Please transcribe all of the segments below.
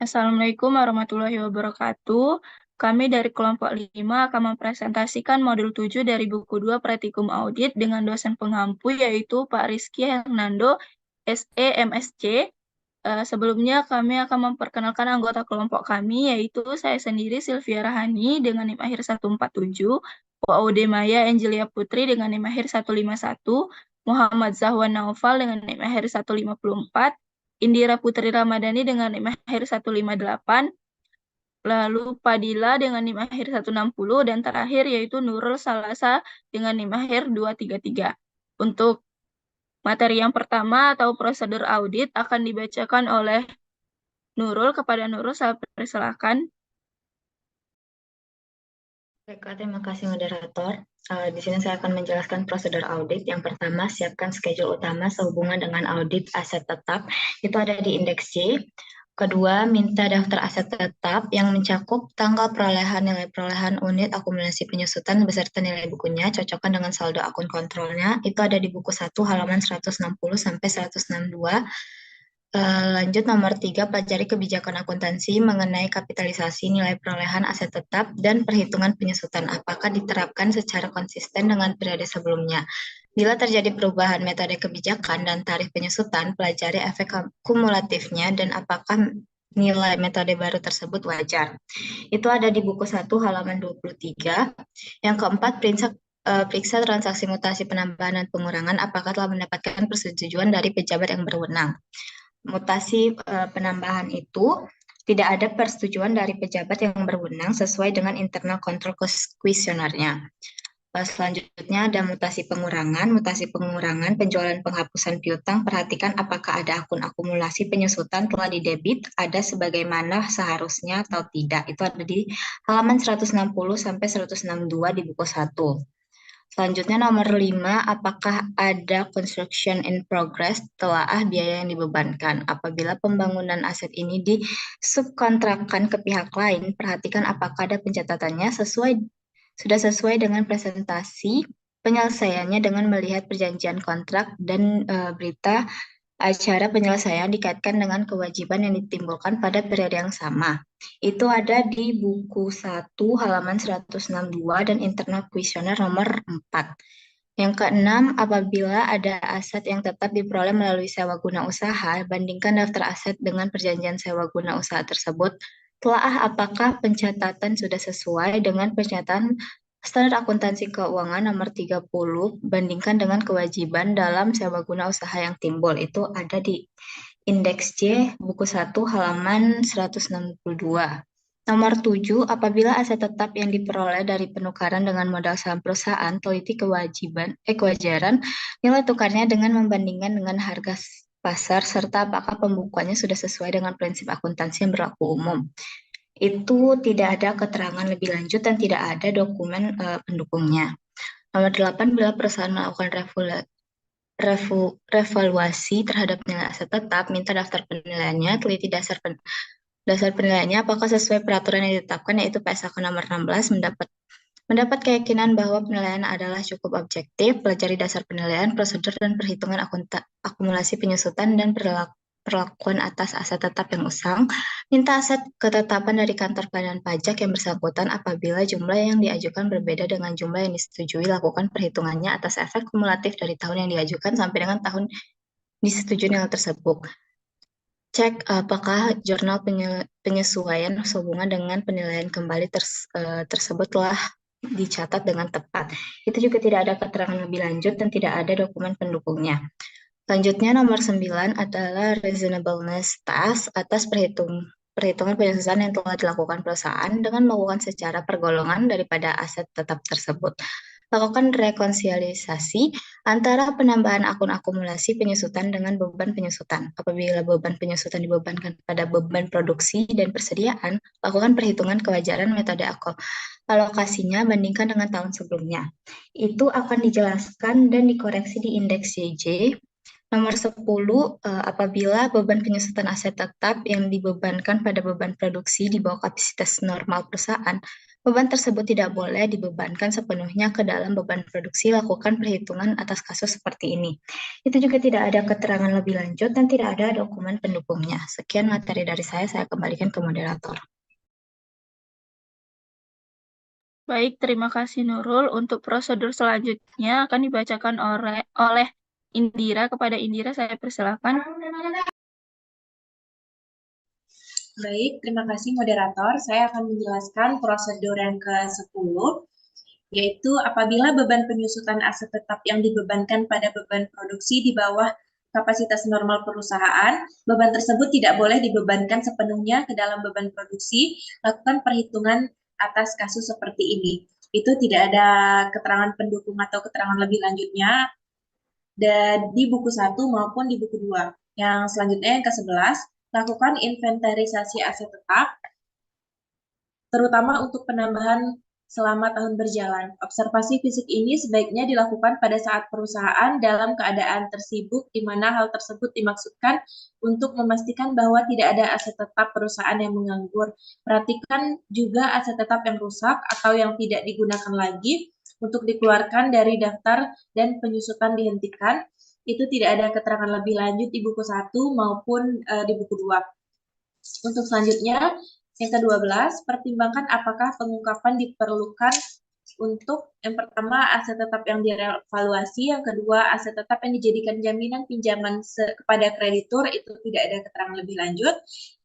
Assalamualaikum warahmatullahi wabarakatuh. Kami dari kelompok 5 akan mempresentasikan modul 7 dari buku 2 Pratikum Audit dengan dosen pengampu yaitu Pak Rizky Hernando, SE MSc. Sebelumnya kami akan memperkenalkan anggota kelompok kami yaitu saya sendiri Sylvia Rahani dengan NIM akhir 147, Aude Maya Angelia Putri dengan NIM akhir 151, Muhammad Zahwan Naufal dengan NIM akhir 154, Indira Putri Ramadhani dengan NIM akhir 158, lalu Padilla dengan NIM akhir 160, dan terakhir yaitu Nurul Salasa dengan NIM akhir 233. Untuk materi yang pertama atau prosedur audit akan dibacakan oleh Nurul. Kepada Nurul, saya persilakan. Baiklah, terima kasih moderator. Di sini saya akan menjelaskan prosedur audit. Yang pertama, siapkan schedule utama sehubungan dengan audit aset tetap. Itu ada di indeks C. Kedua, minta daftar aset tetap yang mencakup tanggal perolehan, nilai perolehan, unit, akumulasi penyusutan, beserta nilai bukunya, cocokkan dengan saldo akun kontrolnya. Itu ada di buku 1 halaman 160 sampai 162. Lanjut nomor 3, pelajari kebijakan akuntansi mengenai kapitalisasi nilai perolehan aset tetap dan perhitungan penyusutan. Apakah diterapkan secara konsisten dengan periode sebelumnya? Bila terjadi perubahan metode kebijakan dan tarif penyusutan, pelajari efek kumulatifnya dan apakah nilai metode baru tersebut wajar. Itu ada di buku 1 halaman 23. Yang keempat, periksa transaksi mutasi penambahan dan pengurangan apakah telah mendapatkan persetujuan dari pejabat yang berwenang. Mutasi penambahan itu tidak ada persetujuan dari pejabat yang berwenang sesuai dengan internal control kuesionernya. Selanjutnya ada mutasi pengurangan. Mutasi pengurangan penjualan penghapusan piutang. Perhatikan apakah ada akun akumulasi penyusutan telah didebit, ada sebagaimana seharusnya atau tidak. Itu ada di halaman 160 sampai 162 di buku 1. Selanjutnya nomor 5, apakah ada construction in progress, telaah biaya yang dibebankan. Apabila pembangunan aset ini disubkontrakkan ke pihak lain, perhatikan apakah ada pencatatannya sudah sesuai dengan presentasi penyelesaiannya dengan melihat perjanjian kontrak dan berita acara penyelesaian dikaitkan dengan kewajiban yang ditimbulkan pada periode yang sama. Itu ada di buku 1 halaman 162 dan internal kuesioner nomor 4. Yang keenam, apabila ada aset yang tetap diperoleh melalui sewa guna usaha, bandingkan daftar aset dengan perjanjian sewa guna usaha tersebut. Telaah apakah pencatatan sudah sesuai dengan pencatatan Standar Akuntansi Keuangan nomor 30, bandingkan dengan kewajiban dalam sewa guna usaha yang timbul. Itu ada di indeks C, buku 1, halaman 162. Nomor 7, apabila aset tetap yang diperoleh dari penukaran dengan modal saham perusahaan, teliti kewajaran nilai tukarnya dengan membandingkan dengan harga pasar, serta apakah pembukuannya sudah sesuai dengan prinsip akuntansi yang berlaku umum. Itu tidak ada keterangan lebih lanjut dan tidak ada dokumen pendukungnya. Nomor 8, bila perusahaan melakukan revaluasi terhadap nilai aset tetap, minta daftar penilaiannya, teliti dasar penilaiannya apakah sesuai peraturan yang ditetapkan, yaitu PSAK nomor 16, mendapat keyakinan bahwa penilaian adalah cukup objektif, pelajari dasar penilaian, prosedur dan perhitungan akumulasi penyusutan dan perlakuan atas aset tetap yang usang, minta aset ketetapan dari kantor pelayanan pajak yang bersangkutan apabila jumlah yang diajukan berbeda dengan jumlah yang disetujui, lakukan perhitungannya atas efek kumulatif dari tahun yang diajukan sampai dengan tahun disetujui nilai tersebut. Cek apakah jurnal penyesuaian sehubungan dengan penilaian kembali tersebut telah dicatat dengan tepat. Itu juga tidak ada keterangan lebih lanjut dan tidak ada dokumen pendukungnya. Selanjutnya nomor 9 adalah reasonableness test atas perhitungan penyusutan yang telah dilakukan perusahaan dengan melakukan secara pergolongan daripada aset tetap tersebut. Lakukan rekonsiliasi antara penambahan akun akumulasi penyusutan dengan beban penyusutan. Apabila beban penyusutan dibebankan pada beban produksi dan persediaan, lakukan perhitungan kewajaran metode alokasinya bandingkan dengan tahun sebelumnya. Itu akan dijelaskan dan dikoreksi di indeks CJ. Nomor 10, apabila beban penyusutan aset tetap yang dibebankan pada beban produksi di bawah kapasitas normal perusahaan, Beban tersebut tidak boleh dibebankan sepenuhnya ke dalam beban produksi. Lakukan perhitungan atas kasus seperti ini. Itu juga tidak ada keterangan lebih lanjut dan tidak ada dokumen pendukungnya. Sekian materi dari saya kembalikan ke moderator. Baik, terima kasih Nurul. Untuk prosedur selanjutnya akan dibacakan oleh Indira. Kepada Indira saya persilakan. Baik, terima kasih moderator. Saya akan menjelaskan prosedur yang ke-10, yaitu apabila beban penyusutan aset tetap yang dibebankan pada beban produksi di bawah kapasitas normal perusahaan, beban tersebut tidak boleh dibebankan sepenuhnya ke dalam beban produksi. Lakukan perhitungan atas kasus seperti ini. Itu tidak ada keterangan pendukung atau keterangan lebih lanjutnya dan di buku 1 maupun di buku 2. Yang selanjutnya yang ke-11, lakukan inventarisasi aset tetap, terutama untuk penambahan selama tahun berjalan. Observasi fisik ini sebaiknya dilakukan pada saat perusahaan dalam keadaan tersibuk, di mana hal tersebut dimaksudkan untuk memastikan bahwa tidak ada aset tetap perusahaan yang menganggur. Perhatikan juga aset tetap yang rusak atau yang tidak digunakan lagi untuk dikeluarkan dari daftar dan penyusutan dihentikan. Itu tidak ada keterangan lebih lanjut di buku 1 maupun di buku 2. Untuk selanjutnya, yang ke-12, pertimbangkan apakah pengungkapan diperlukan untuk yang pertama aset tetap yang direvaluasi, yang kedua aset tetap yang dijadikan jaminan pinjaman kepada kreditur, itu tidak ada keterangan lebih lanjut.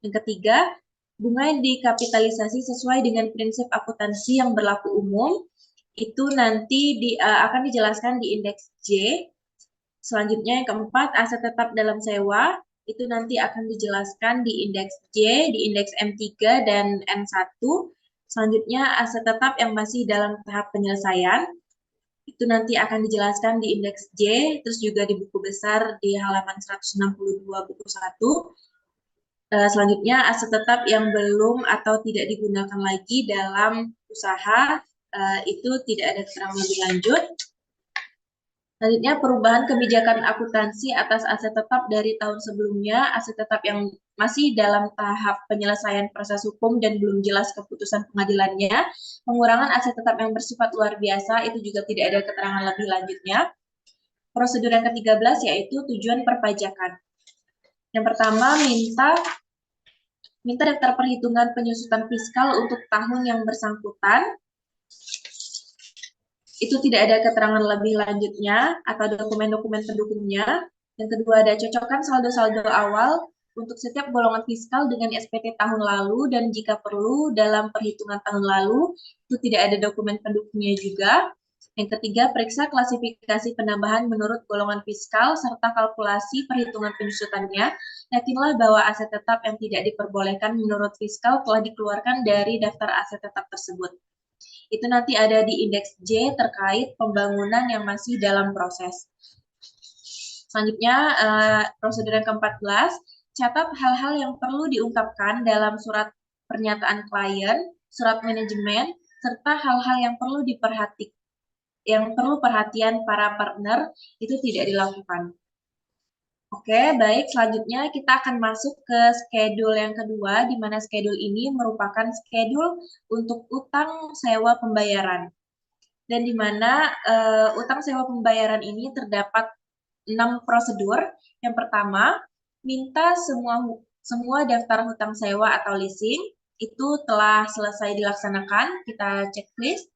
Yang ketiga, bunga yang dikapitalisasi sesuai dengan prinsip akuntansi yang berlaku umum, itu nanti akan dijelaskan di indeks J. Selanjutnya yang keempat, aset tetap dalam sewa, itu nanti akan dijelaskan di indeks J, di indeks M3 dan N1. Selanjutnya aset tetap yang masih dalam tahap penyelesaian, itu nanti akan dijelaskan di indeks J, terus juga di buku besar di halaman 162 buku 1. Selanjutnya aset tetap yang belum atau tidak digunakan lagi dalam usaha, itu tidak ada keterangan lebih lanjut. Selanjutnya, perubahan kebijakan akuntansi atas aset tetap dari tahun sebelumnya, aset tetap yang masih dalam tahap penyelesaian proses hukum dan belum jelas keputusan pengadilannya, pengurangan aset tetap yang bersifat luar biasa, itu juga tidak ada keterangan lebih lanjutnya. Prosedur yang ke-13 yaitu tujuan perpajakan. Yang pertama, minta daftar perhitungan penyusutan fiskal untuk tahun yang bersangkutan. Itu tidak ada keterangan lebih lanjutnya atau dokumen-dokumen pendukungnya. Yang kedua, ada cocokkan saldo-saldo awal untuk setiap golongan fiskal dengan SPT tahun lalu dan jika perlu dalam perhitungan tahun lalu, itu tidak ada dokumen pendukungnya juga. Yang ketiga, periksa klasifikasi penambahan menurut golongan fiskal serta kalkulasi perhitungan penyusutannya. Yakinlah bahwa aset tetap yang tidak diperbolehkan menurut fiskal telah dikeluarkan dari daftar aset tetap tersebut. Itu nanti ada di indeks J terkait pembangunan yang masih dalam proses. Selanjutnya, prosedur yang ke-14, catat hal-hal yang perlu diungkapkan dalam surat pernyataan klien, surat manajemen, serta hal-hal yang perlu perhatian para partner, itu tidak dilakukan. Oke, baik. Selanjutnya kita akan masuk ke schedule yang kedua, di mana schedule ini merupakan schedule untuk utang sewa pembayaran. Dan di mana utang sewa pembayaran ini terdapat 6 prosedur. Yang pertama, minta semua daftar hutang sewa atau leasing itu telah selesai dilaksanakan, kita checklist.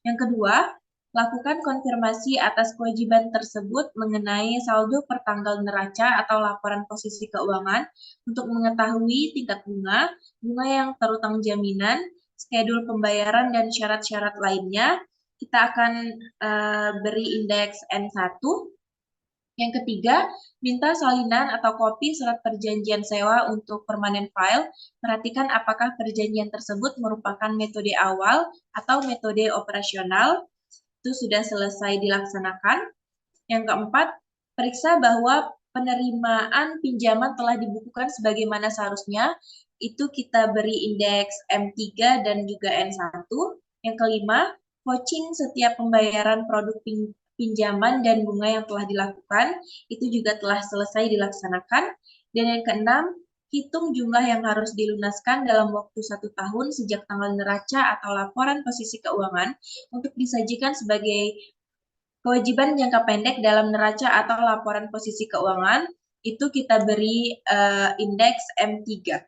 Yang kedua, lakukan konfirmasi atas kewajiban tersebut mengenai saldo per tanggal neraca atau laporan posisi keuangan untuk mengetahui tingkat bunga, bunga yang terutang jaminan, schedule pembayaran, dan syarat-syarat lainnya. Kita akan beri indeks N1. Yang ketiga, minta salinan atau kopi surat perjanjian sewa untuk permanent file. Perhatikan apakah perjanjian tersebut merupakan metode awal atau metode operasional. Itu sudah selesai dilaksanakan. Yang keempat, periksa bahwa penerimaan pinjaman telah dibukukan sebagaimana seharusnya. Itu kita beri indeks M3 dan juga N1. Yang kelima, vouching setiap pembayaran produk pinjaman dan bunga yang telah dilakukan, itu juga telah selesai dilaksanakan. Dan yang keenam, hitung jumlah yang harus dilunaskan dalam waktu 1 tahun sejak tanggal neraca atau laporan posisi keuangan untuk disajikan sebagai kewajiban jangka pendek dalam neraca atau laporan posisi keuangan, itu kita beri indeks M3.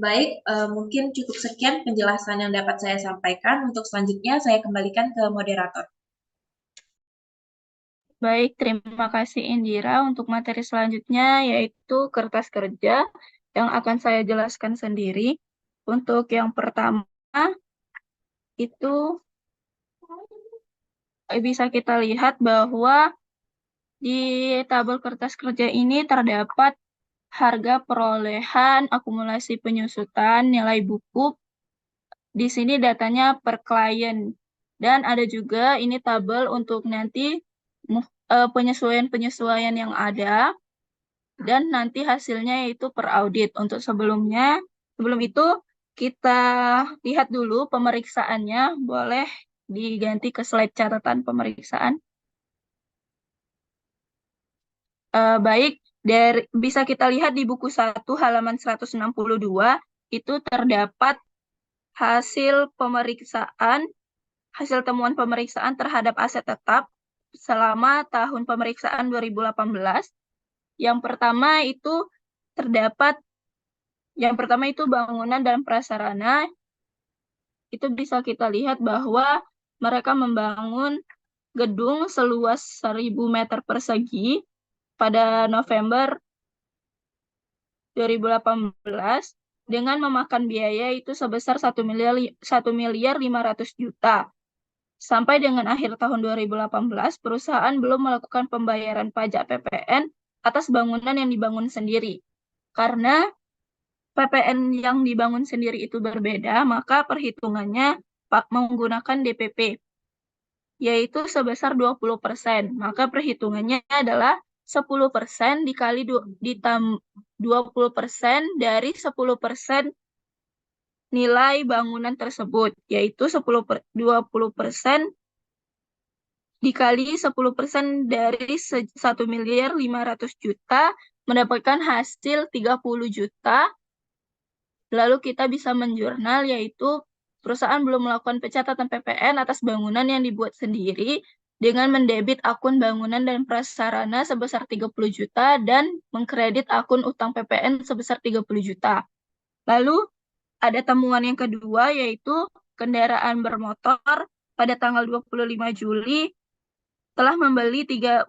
Baik, mungkin cukup sekian penjelasan yang dapat saya sampaikan. Untuk selanjutnya, saya kembalikan ke moderator. Baik, terima kasih Indira. Untuk materi selanjutnya yaitu kertas kerja yang akan saya jelaskan sendiri. Untuk yang pertama itu bisa kita lihat bahwa di tabel kertas kerja ini terdapat harga perolehan, akumulasi penyusutan, nilai buku. Di sini datanya per klien. Dan ada juga ini tabel untuk nanti penyesuaian-penyesuaian yang ada. Dan nanti hasilnya yaitu per audit. Untuk sebelum itu kita lihat dulu pemeriksaannya. Boleh diganti ke slide catatan pemeriksaan. Baik, bisa kita lihat di buku 1 halaman 162 itu terdapat hasil temuan pemeriksaan terhadap aset tetap selama tahun pemeriksaan 2018. Yang pertama itu bangunan dan prasarana. Itu bisa kita lihat bahwa mereka membangun gedung seluas 1.000 meter persegi pada November 2018 dengan memakan biaya itu sebesar 1.500.000.000 juta. Sampai dengan akhir tahun 2018, perusahaan belum melakukan pembayaran pajak PPN atas bangunan yang dibangun sendiri. Karena PPN yang dibangun sendiri itu berbeda, maka perhitungannya menggunakan DPP, yaitu sebesar 20%. Maka perhitungannya adalah 10% dikali 20% dari 10% nilai bangunan tersebut, yaitu 20% dikali 10% dari 1.500.000 juta mendapatkan hasil 30 juta. Lalu kita bisa menjurnal, yaitu perusahaan belum melakukan pencatatan PPN atas bangunan yang dibuat sendiri dengan mendebit akun bangunan dan prasarana sebesar 30 juta dan mengkredit akun utang PPN sebesar 30 juta. Lalu ada temuan yang kedua, yaitu kendaraan bermotor pada tanggal 25 Juli telah membeli 3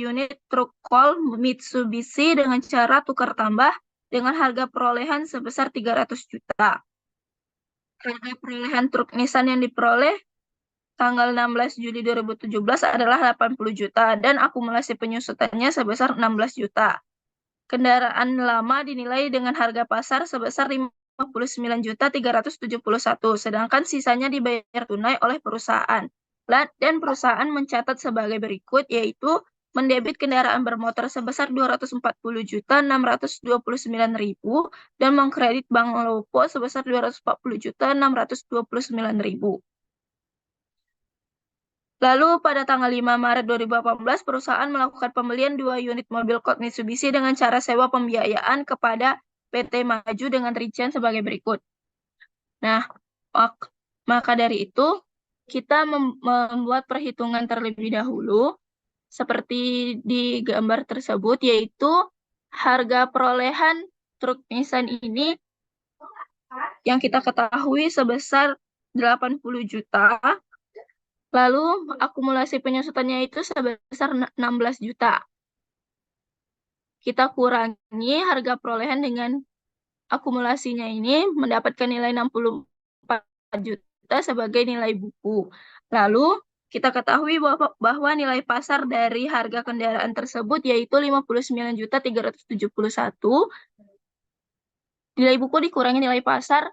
unit truk call Mitsubishi dengan cara tukar tambah dengan harga perolehan sebesar 300 juta. Harga perolehan truk Nissan yang diperoleh tanggal 16 Juli 2017 adalah 80 juta dan akumulasi penyusutannya sebesar 16 juta. Kendaraan lama dinilai dengan harga pasar sebesar 59.371, sedangkan sisanya dibayar tunai oleh perusahaan. Dan perusahaan mencatat sebagai berikut, yaitu mendebit kendaraan bermotor sebesar 240.629.000 dan mengkredit Bank Lopo sebesar 240.629.000. Lalu pada tanggal 5 Maret 2018, perusahaan melakukan pembelian 2 unit mobil Colt Mitsubishi dengan cara sewa pembiayaan kepada PT Maju dengan rincian sebagai berikut. Nah, maka dari itu, kita membuat perhitungan terlebih dahulu, seperti di gambar tersebut, yaitu harga perolehan truk Nissan ini yang kita ketahui sebesar 80 juta, lalu akumulasi penyusutannya itu sebesar 16 juta. Kita kurangi harga perolehan dengan akumulasinya ini, mendapatkan nilai 64 juta sebagai nilai buku. Lalu kita ketahui bahwa nilai pasar dari harga kendaraan tersebut yaitu 59.371. Nilai buku dikurangi nilai pasar,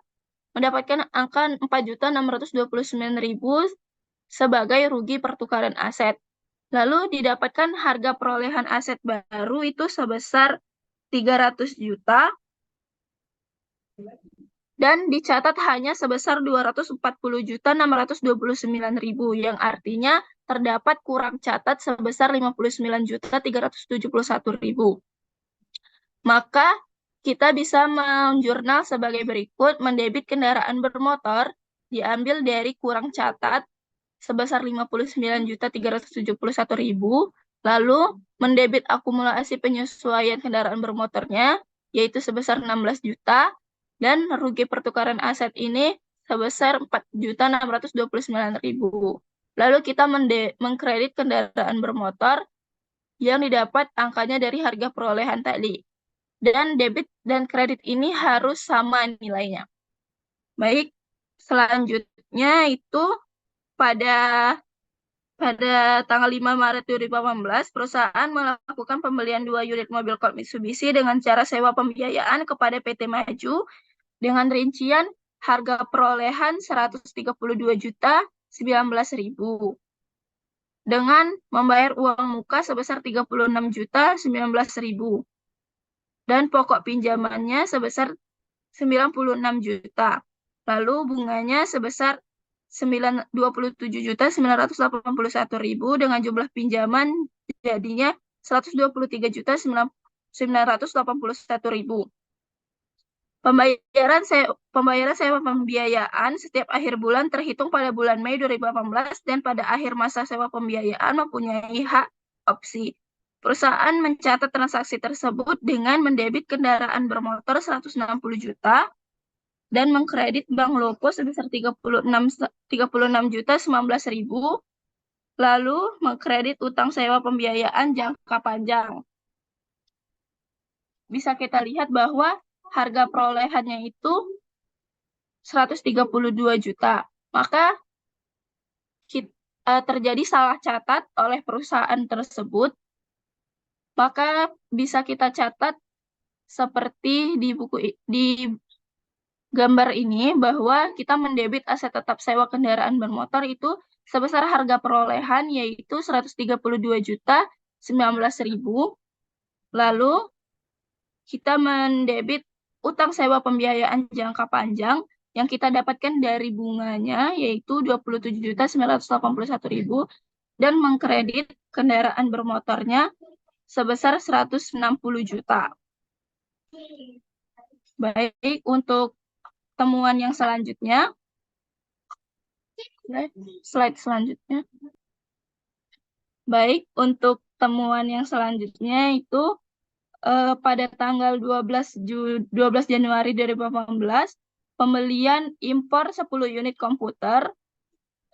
mendapatkan angka 4.629.000 sebagai rugi pertukaran aset. Lalu didapatkan harga perolehan aset baru itu sebesar 300 juta dan dicatat hanya sebesar 240.629.000 yang artinya terdapat kurang catat sebesar 59.371.000. Maka kita bisa menjurnal sebagai berikut. Mendebit kendaraan bermotor diambil dari kurang catat sebesar 59.371.000. Lalu mendebit akumulasi penyesuaian kendaraan bermotornya yaitu sebesar 16 juta dan rugi pertukaran aset ini sebesar 4.629.000. Lalu kita mengkredit kendaraan bermotor yang didapat angkanya dari harga perolehan tadi. Dan debit dan kredit ini harus sama nilainya. Baik, selanjutnya itu pada tanggal 5 Maret 2018, perusahaan melakukan pembelian 2 unit mobil Colt Mitsubishi dengan cara sewa pembiayaan kepada PT Maju dengan rincian harga perolehan 132.019.000 dengan membayar uang muka sebesar 36.019.000 dan pokok pinjamannya sebesar 96 juta. Lalu bunganya sebesar 27.981.000 dengan jumlah pinjaman jadinya 123.981.000. Pembayaran sewa pembiayaan setiap akhir bulan terhitung pada bulan Mei 2018 dan pada akhir masa sewa pembiayaan mempunyai hak opsi. Perusahaan mencatat transaksi tersebut dengan mendebit kendaraan bermotor 160 juta dan mengkredit Bank Lopo sebesar 36.019.000, lalu mengkredit utang sewa pembiayaan jangka panjang. Bisa kita lihat bahwa harga perolehannya itu 132 juta. Maka terjadi salah catat oleh perusahaan tersebut. Maka bisa kita catat seperti di gambar ini bahwa kita mendebit aset tetap sewa kendaraan bermotor itu sebesar harga perolehan yaitu 132.019.000. Lalu kita mendebit utang sewa pembiayaan jangka panjang yang kita dapatkan dari bunganya yaitu 27.981.000 dan mengkredit kendaraan bermotornya sebesar 160 juta. Baik, untuk temuan yang selanjutnya, slide selanjutnya. Baik, untuk temuan yang selanjutnya itu pada tanggal 12 Januari 2018, pembelian impor 10 unit komputer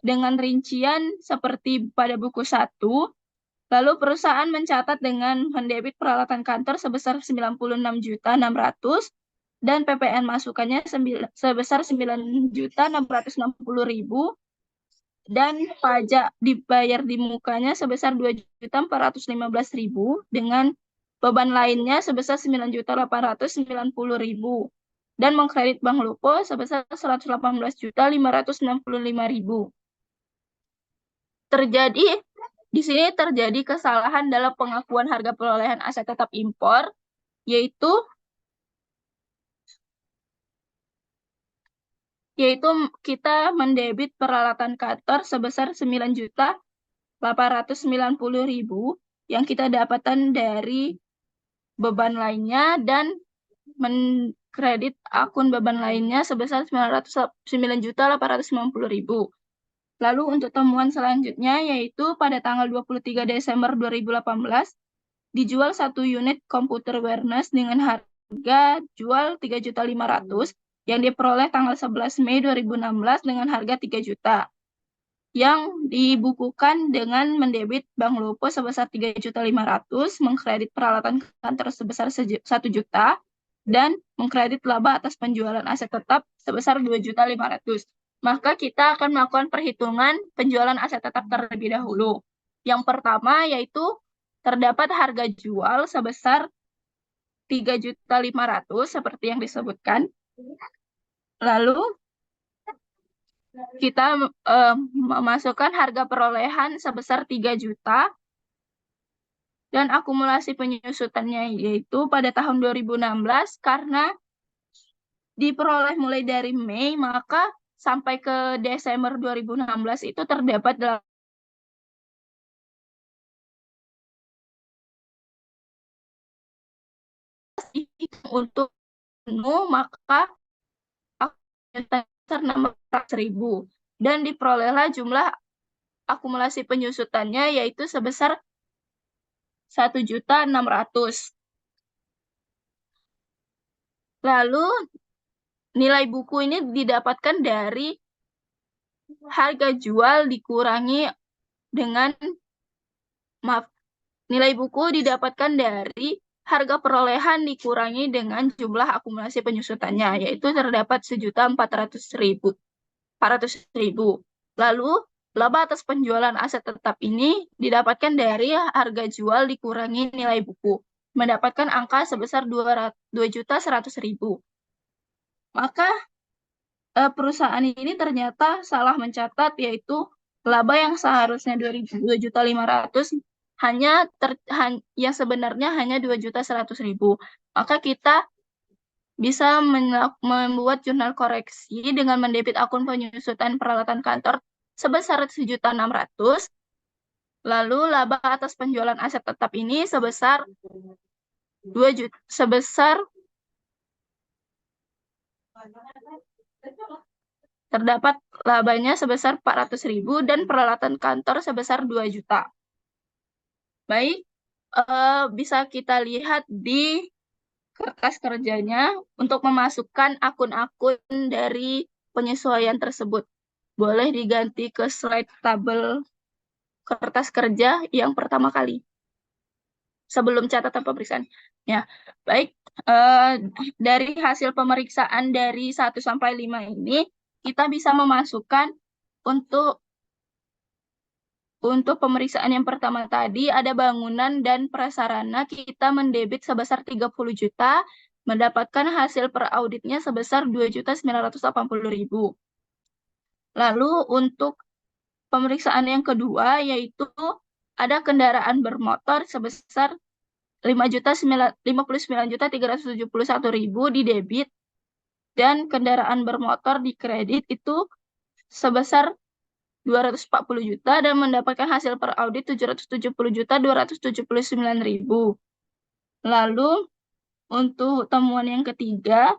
dengan rincian seperti pada buku 1. Lalu perusahaan mencatat dengan mendebit peralatan kantor sebesar 96.600.000 dan PPN masukannya sebesar 9.660.000 dan pajak dibayar di mukanya sebesar 2.415.000 dengan beban lainnya sebesar 9.890.000 dan mengkredit Bank Lopo sebesar 118.565.000. Di sini terjadi kesalahan dalam pengakuan harga perolehan aset tetap impor, yaitu kita mendebit peralatan kantor sebesar 9.890.000 yang kita dapatkan dari beban lainnya dan mengkredit akun beban lainnya sebesar 9.890.000. Lalu untuk temuan selanjutnya yaitu pada tanggal 23 Desember 2018 dijual 1 unit komputer Wernes dengan harga jual 3.500.000 yang diperoleh tanggal 11 Mei 2016 dengan harga 3 juta. Yang dibukukan dengan mendebit Bank Lopo sebesar 3.500.000, mengkredit peralatan kantor sebesar 1 juta, dan mengkredit laba atas penjualan aset tetap sebesar 2.500.000. Maka kita akan melakukan perhitungan penjualan aset tetap terlebih dahulu. Yang pertama yaitu terdapat harga jual sebesar 3.500.000 seperti yang disebutkan. Lalu kita memasukkan harga perolehan sebesar 3 juta dan akumulasi penyusutannya yaitu pada tahun 2016 karena diperoleh mulai dari Mei, maka sampai ke Desember 2016 itu terdapat untuk penuh, maka sebesar 600.000 dan diperolehlah jumlah akumulasi penyusutannya yaitu sebesar 1.600.000. Lalu nilai buku ini didapatkan dari harga jual dikurangi dengan nilai buku didapatkan dari harga perolehan dikurangi dengan jumlah akumulasi penyusutannya, yaitu terdapat 1.400.000. Lalu, laba atas penjualan aset tetap ini didapatkan dari harga jual dikurangi nilai buku, mendapatkan angka sebesar 2.100.000. Maka perusahaan ini ternyata salah mencatat, yaitu laba yang seharusnya 2.500.000 yang sebenarnya hanya 2.100.000. Maka kita bisa membuat jurnal koreksi dengan mendebit akun penyusutan peralatan kantor sebesar 1.600.000. Lalu laba atas penjualan aset tetap ini sebesar 2 juta, terdapat labanya sebesar 400.000 dan peralatan kantor sebesar 2 juta. Baik, bisa kita lihat di kertas kerjanya untuk memasukkan akun-akun dari penyesuaian tersebut. Boleh diganti ke slide tabel kertas kerja yang pertama kali sebelum catatan pemeriksaan. Ya, baik. Dari hasil pemeriksaan dari 1 sampai 5 ini, kita bisa memasukkan untuk pemeriksaan yang pertama tadi, ada bangunan dan prasarana, kita mendebit sebesar 30 juta, mendapatkan hasil per auditnya sebesar 2.980.000. Lalu untuk pemeriksaan yang kedua, yaitu ada kendaraan bermotor sebesar 59.371.000 di debit, dan kendaraan bermotor di kredit itu sebesar 240 juta dan mendapatkan hasil per audit 770.279.000. Lalu untuk temuan yang ketiga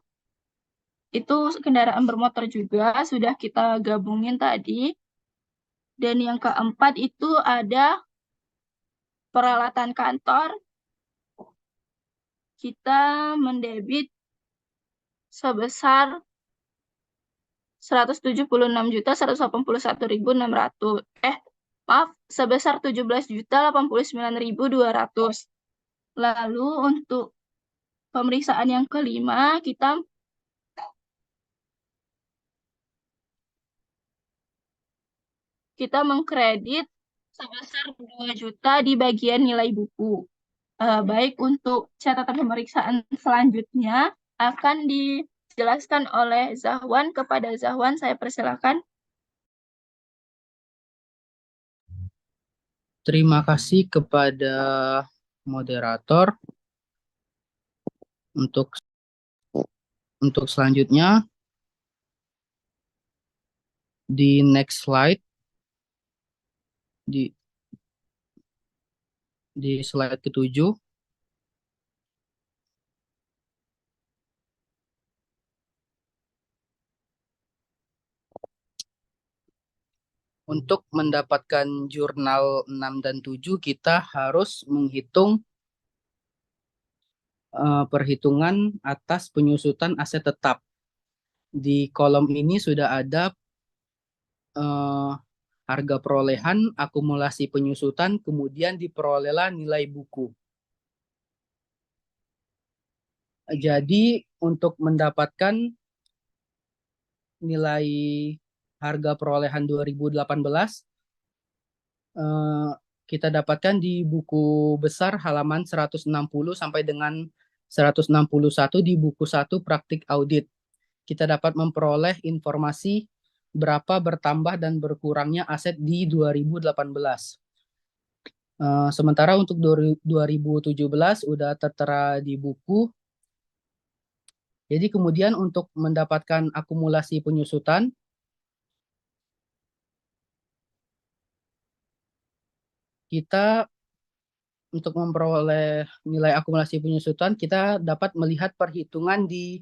itu kendaraan bermotor juga sudah kita gabungin tadi. Dan yang keempat itu ada peralatan kantor. Kita mendebit sebesar 176.181.600. Sebesar 17.089.200. Lalu untuk pemeriksaan yang kelima, kita mengkredit sebesar 2 juta di bagian nilai buku. Baik, untuk catatan pemeriksaan selanjutnya akan dijelaskan oleh Zahwan. Kepada Zahwan, saya persilakan. Terima kasih kepada moderator. Untuk selanjutnya, di next slide, di slide ke-7, untuk mendapatkan jurnal 6 dan 7, kita harus menghitung perhitungan atas penyusutan aset tetap. Di kolom ini sudah ada harga perolehan, akumulasi penyusutan, kemudian diperolehlah nilai buku. Jadi untuk mendapatkan nilai harga perolehan 2018, kita dapatkan di buku besar halaman 160 sampai dengan 161 di buku 1 praktik audit. Kita dapat memperoleh informasi berapa bertambah dan berkurangnya aset di 2018. Sementara untuk 2017 sudah tertera di buku. Jadi kemudian untuk mendapatkan akumulasi penyusutan, kita untuk memperoleh nilai akumulasi penyusutan, kita dapat melihat perhitungan di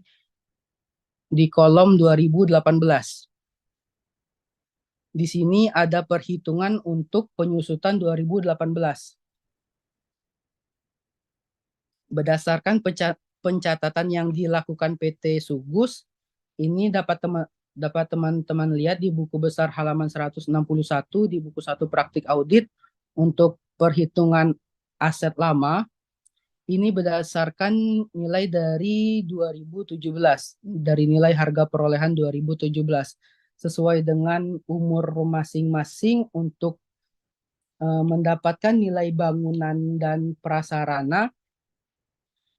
kolom 2018. Di sini ada perhitungan untuk penyusutan 2018. Berdasarkan pencatatan yang dilakukan PT Sugus, ini dapat teman-teman lihat di buku besar halaman 161 di buku 1 praktik audit untuk perhitungan aset lama. Ini berdasarkan nilai dari 2017, dari nilai harga perolehan 2017, sesuai dengan umur masing-masing untuk mendapatkan nilai bangunan dan prasarana.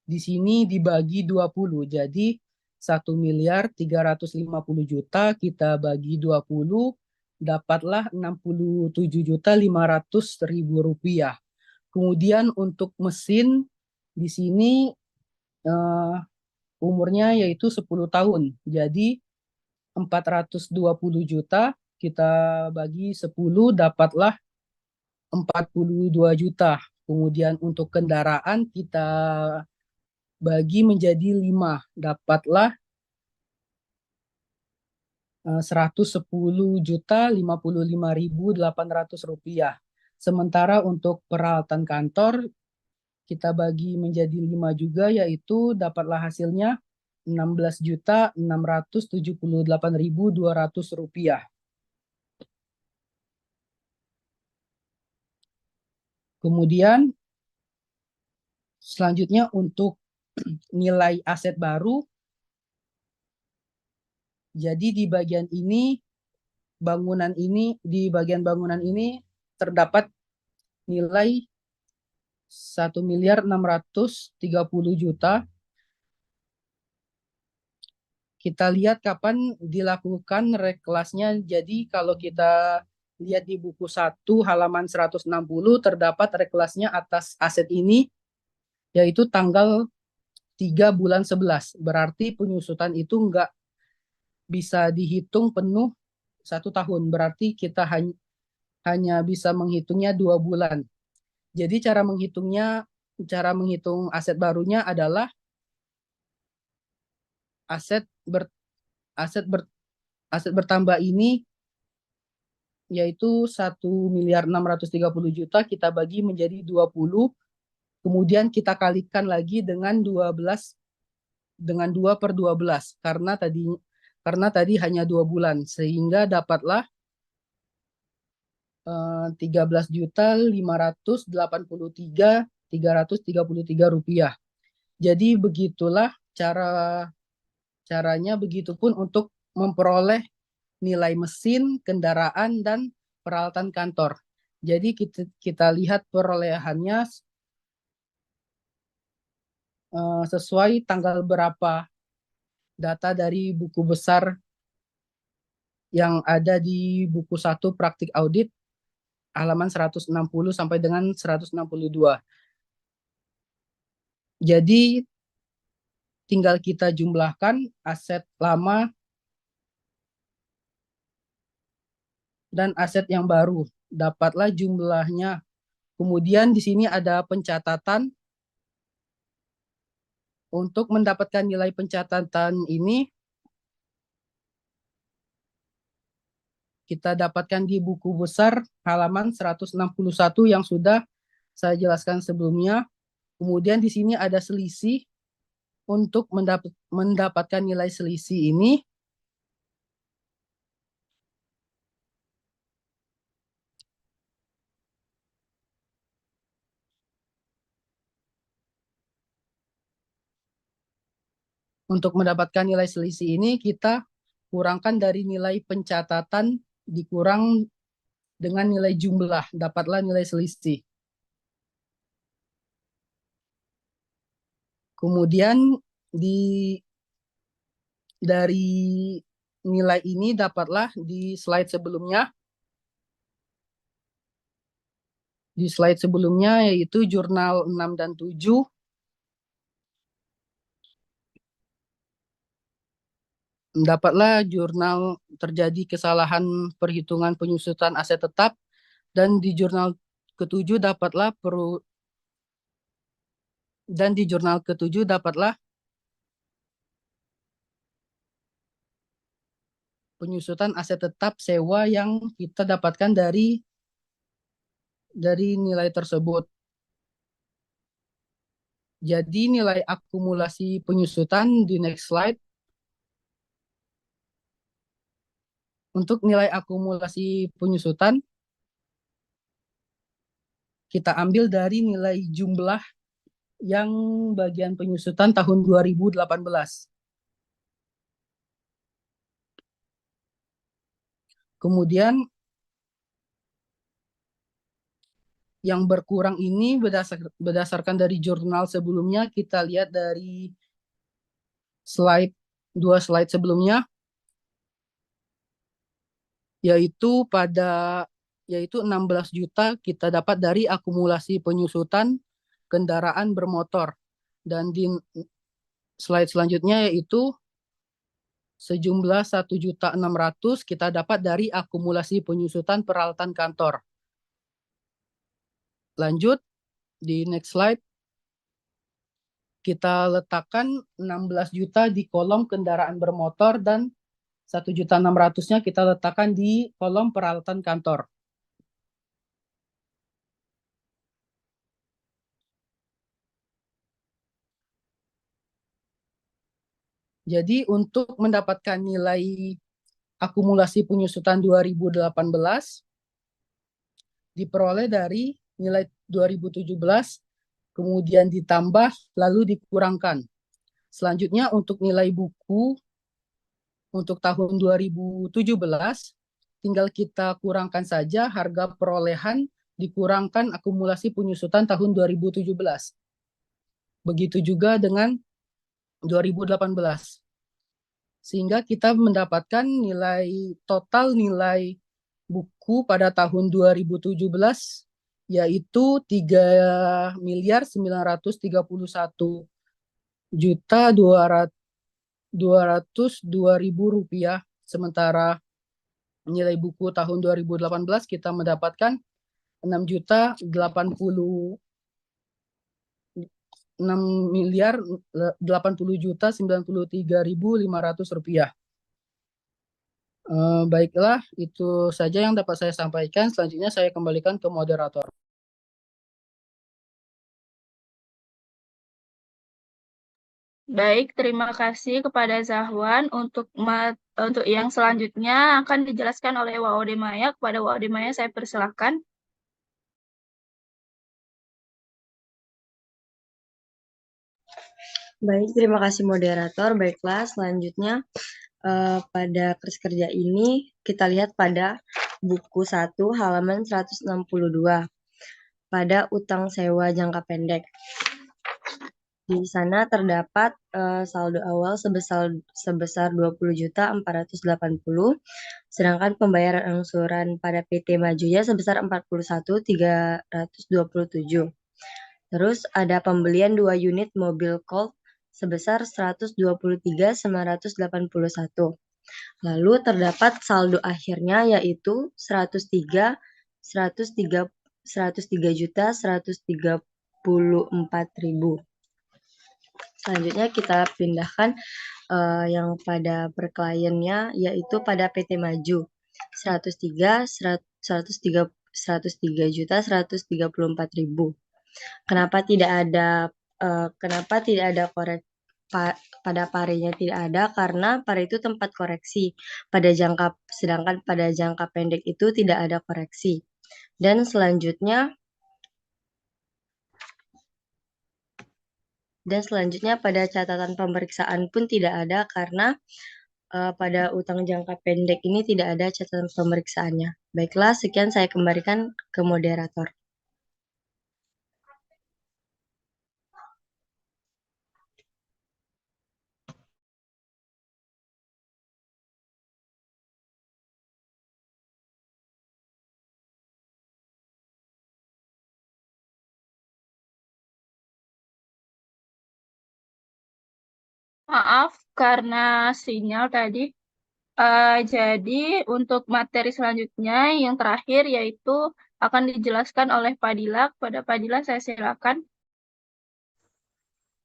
Di sini dibagi 20, jadi 1.350.000.000 kita bagi 20, dapatlah 67.500.000 rupiah. Kemudian untuk mesin di sini umurnya yaitu 10 tahun. Jadi 420 juta kita bagi 10 dapatlah 42 juta. Kemudian untuk kendaraan kita bagi menjadi 5, dapatlah 110.055.800 rupiah. Sementara untuk peralatan kantor kita bagi menjadi 5 juga, yaitu dapatlah hasilnya 16.678.200 rupiah. Kemudian selanjutnya untuk nilai aset baru. Jadi di bagian ini, di bagian bangunan ini terdapat nilai 1.630.000.000. Kita lihat kapan dilakukan reklasnya. Jadi kalau kita lihat di buku 1 halaman 160 terdapat reklasnya atas aset ini, yaitu tanggal 3 bulan 11. Berarti penyusutan itu enggak bisa dihitung penuh 1 tahun. Berarti kita hanya bisa menghitungnya 2 bulan. Jadi cara menghitung aset barunya adalah aset bertambah ini, yaitu 1.630.000.000 kita bagi menjadi 20. Kemudian kita kalikan lagi dengan 12, dengan 2/12 karena tadi hanya 2 bulan, sehingga dapatlah 13.583.333 rupiah. Jadi begitulah caranya, begitupun untuk memperoleh nilai mesin, kendaraan, dan peralatan kantor. Jadi kita lihat perolehannya sesuai tanggal berapa data dari buku besar yang ada di buku 1 praktik audit halaman 160 sampai dengan 162. Jadi tinggal kita jumlahkan aset lama dan aset yang baru. Dapatlah jumlahnya. Kemudian di sini ada pencatatan. Untuk mendapatkan nilai pencatatan ini, kita dapatkan di buku besar halaman 161 yang sudah saya jelaskan sebelumnya. Kemudian di sini ada selisih. Untuk mendapatkan nilai selisih ini, kita kurangkan dari nilai pencatatan dikurang dengan nilai jumlah, dapatlah nilai selisih. Kemudian dari nilai ini dapatlah di slide sebelumnya. Di slide sebelumnya yaitu jurnal 6 dan 7. Dapatlah jurnal terjadi kesalahan perhitungan penyusutan aset tetap, dan di jurnal ke-7 dapatlah Dan di jurnal ke-7 dapatlah penyusutan aset tetap sewa yang kita dapatkan dari nilai tersebut. Jadi nilai akumulasi penyusutan di next slide. Untuk nilai akumulasi penyusutan, kita ambil dari nilai jumlah yang bagian penyusutan tahun 2018. Kemudian yang berkurang ini berdasarkan dari jurnal sebelumnya, kita lihat dari dua slide sebelumnya, yaitu 16 juta kita dapat dari akumulasi penyusutan kendaraan bermotor. Dan di slide selanjutnya yaitu sejumlah 1.600.000 kita dapat dari akumulasi penyusutan peralatan kantor. Lanjut, di next slide. Kita letakkan 16 juta di kolom kendaraan bermotor dan 1.600.000-nya kita letakkan di kolom peralatan kantor. Jadi untuk mendapatkan nilai akumulasi penyusutan 2018 diperoleh dari nilai 2017, kemudian ditambah lalu dikurangkan. Selanjutnya untuk nilai buku untuk tahun 2017 tinggal kita kurangkan saja harga perolehan dikurangkan akumulasi penyusutan tahun 2017. Begitu juga dengan 2018. Sehingga kita mendapatkan total nilai buku pada tahun 2017 yaitu 3.931.202.000 rupiah. Sementara nilai buku tahun 2018 kita mendapatkan 6.080.093.500 rupiah. Baiklah, itu saja yang dapat saya sampaikan. Selanjutnya saya kembalikan ke moderator. Baik, terima kasih kepada Zahwan. Untuk yang selanjutnya akan dijelaskan oleh Waude Maya. Kepada Waude Maya saya persilahkan. Baik, terima kasih moderator. Baiklah, selanjutnya pada keris kerja ini kita lihat pada buku 1 halaman 162 pada utang sewa jangka pendek. Di sana terdapat saldo awal sebesar 20.480, sedangkan pembayaran angsuran pada PT Majuya sebesar 41.327. Terus ada pembelian 2 unit mobil Colt sebesar 123.981. Lalu terdapat saldo akhirnya yaitu 103.134.000. Selanjutnya kita pindahkan yang pada per kliennya yaitu pada PT Maju 103.134.000. Kenapa tidak ada korek pada parenya tidak ada? Karena pare itu tempat koreksi sedangkan pada jangka pendek itu tidak ada koreksi. Dan selanjutnya pada catatan pemeriksaan pun tidak ada karena pada utang jangka pendek ini tidak ada catatan pemeriksaannya. Baiklah, sekian saya kembalikan ke moderator. Maaf karena sinyal tadi. Jadi untuk materi selanjutnya yang terakhir yaitu akan dijelaskan oleh Padilla. Kepada Padilla saya silakan.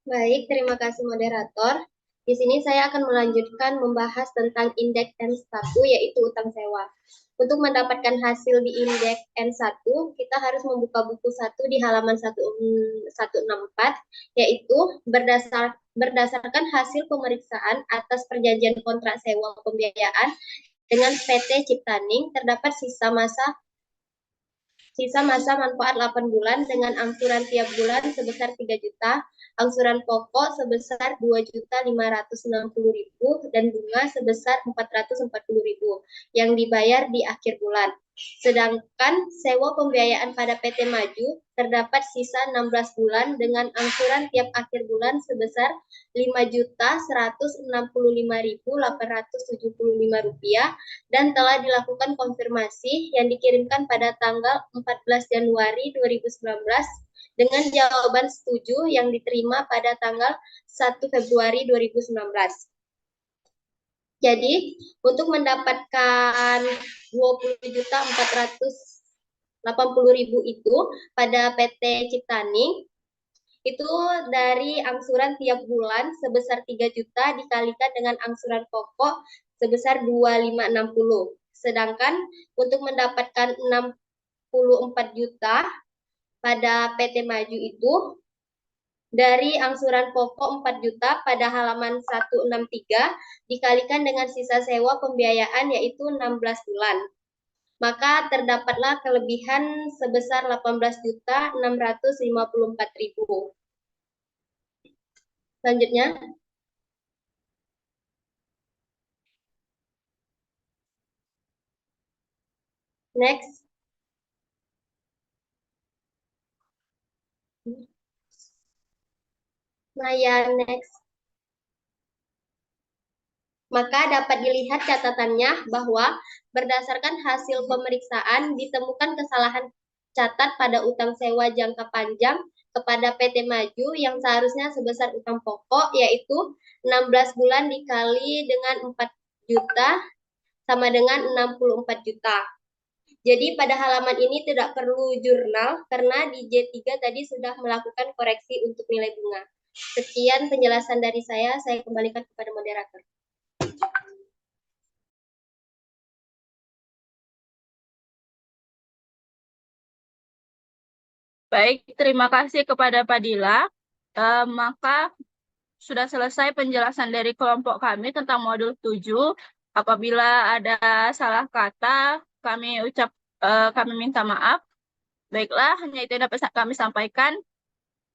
Baik, terima kasih moderator. Di sini saya akan melanjutkan membahas tentang indeks N1, yaitu utang sewa. Untuk mendapatkan hasil di indeks N1, kita harus membuka buku 1 di halaman 164, yaitu berdasarkan hasil pemeriksaan atas perjanjian kontrak sewa pembiayaan dengan PT Ciptaning, terdapat sisa masa manfaat 8 bulan dengan angsuran tiap bulan sebesar 3 juta, angsuran pokok sebesar 2.560.000 dan bunga sebesar 440.000 yang dibayar di akhir bulan. Sedangkan sewa pembiayaan pada PT Maju terdapat sisa 16 bulan dengan angsuran tiap akhir bulan sebesar Rp5.165.875 dan telah dilakukan konfirmasi yang dikirimkan pada tanggal 14 Januari 2019 dengan jawaban setuju yang diterima pada tanggal 1 Februari 2019. Jadi, untuk mendapatkan 20.480.000 itu pada PT Ciptaning, itu dari angsuran tiap bulan sebesar 3 juta dikalikan dengan angsuran pokok sebesar 2.560. Sedangkan untuk mendapatkan 64 juta pada PT Maju itu dari angsuran pokok 4 juta pada halaman 163 dikalikan dengan sisa sewa pembiayaan yaitu 16 bulan. Maka terdapatlah kelebihan sebesar 18.654.000. Selanjutnya. Next. Nah ya, next. Maka dapat dilihat catatannya bahwa berdasarkan hasil pemeriksaan ditemukan kesalahan catat pada utang sewa jangka panjang kepada PT Maju yang seharusnya sebesar utang pokok yaitu 16 bulan dikali dengan 4 juta sama dengan 64 juta. Jadi pada halaman ini tidak perlu jurnal karena di J3 tadi sudah melakukan koreksi untuk nilai bunga. Sekian penjelasan dari saya kembalikan kepada moderator. Baik, terima kasih kepada Padilla. Maka sudah selesai penjelasan dari kelompok kami tentang modul 7. Apabila ada salah kata, kami minta maaf. Baiklah, hanya itu yang dapat kami sampaikan.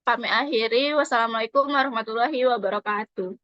Kami akhiri. Wassalamualaikum warahmatullahi wabarakatuh.